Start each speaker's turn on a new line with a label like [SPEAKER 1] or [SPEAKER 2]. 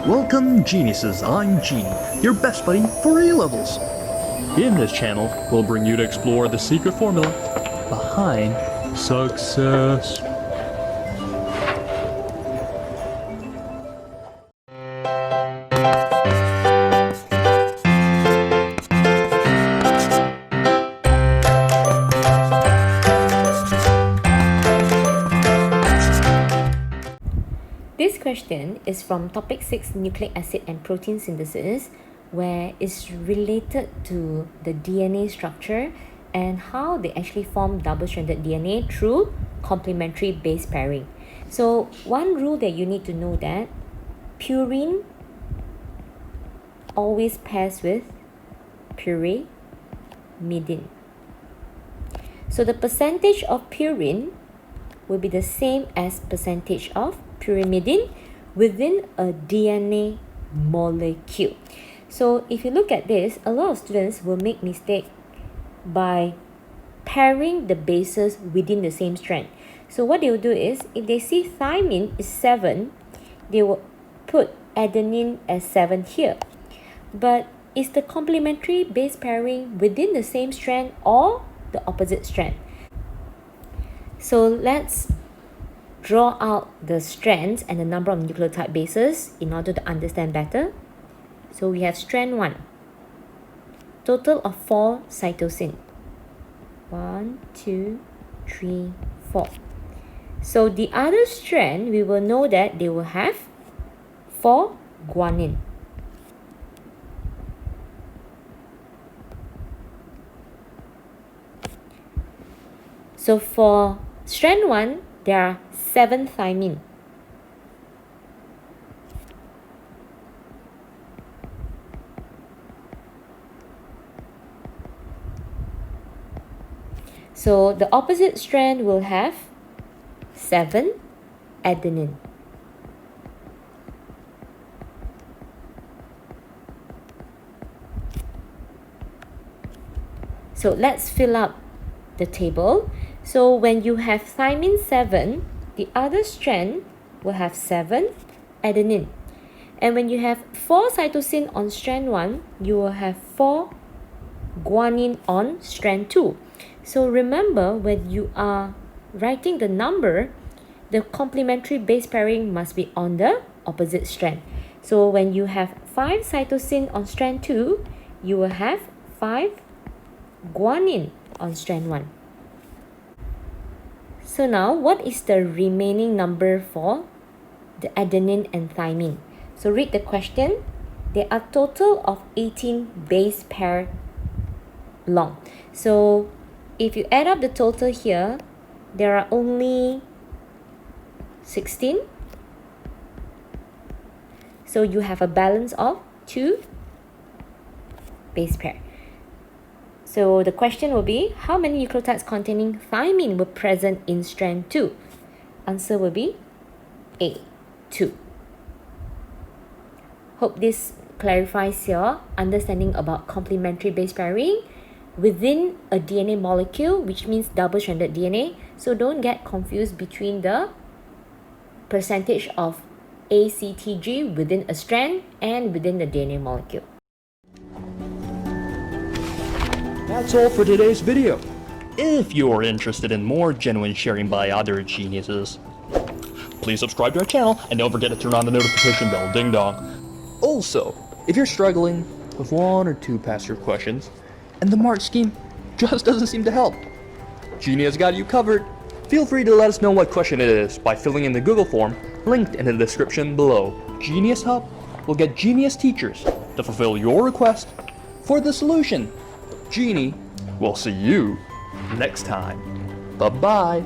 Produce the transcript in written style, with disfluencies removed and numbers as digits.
[SPEAKER 1] Welcome geniuses, I'm Genie, your best buddy for A-levels. In this channel, we'll bring you to explore the secret formula behind success.
[SPEAKER 2] This question is from topic 6 nucleic acid and protein synthesis, where it's related to the DNA structure and how they actually form double-stranded DNA through complementary base pairing. So one rule that you need to know that purine always pairs with pyrimidine. So the percentage of purine will be the same as percentage of pyrimidine within a DNA molecule. So if you look at this, a lot of students will make mistake by pairing the bases within the same strand. So what they will do is, if they see thymine is 7, they will put adenine as 7 here. But is the complementary base pairing within the same strand or the opposite strand? So let's draw out the strands and the number of nucleotide bases in order to understand better. So we have strand 1, total of 4 cytosine. 1, 2, 3, 4. So the other strand, we will know that they will have 4 guanine. So for strand 1, there are 7 thymine. So the opposite strand will have 7 adenine. So let's fill up the table. So when you have thymine 7, the other strand will have 7 adenine. And when you have 4 cytosine on strand 1, you will have 4 guanine on strand 2. So remember, when you are writing the number, the complementary base pairing must be on the opposite strand. So when you have 5 cytosine on strand 2, you will have 5 guanine on strand 1. So now, what is the remaining number for the adenine and thymine? So read the question. There are total of 18 base pair long. So if you add up the total here, there are only 16. So you have a balance of 2 base pair. So the question will be, how many nucleotides containing thymine were present in strand 2? Answer will be A, 2. Hope this clarifies your understanding about complementary base pairing within a DNA molecule, which means double-stranded DNA. So don't get confused between the percentage of ACTG within a strand and within the DNA molecule.
[SPEAKER 1] That's all for today's video. If you're interested in more genuine sharing by other geniuses, please subscribe to our channel and don't forget to turn on the notification bell, ding dong. Also, if you're struggling with 1 or 2 past year questions and the mark scheme just doesn't seem to help, Genie has got you covered. Feel free to let us know what question it is by filling in the Google form linked in the description below. GenieUs Hub will get genius teachers to fulfill your request for the solution. Genie, we'll see you next time. Bye-bye.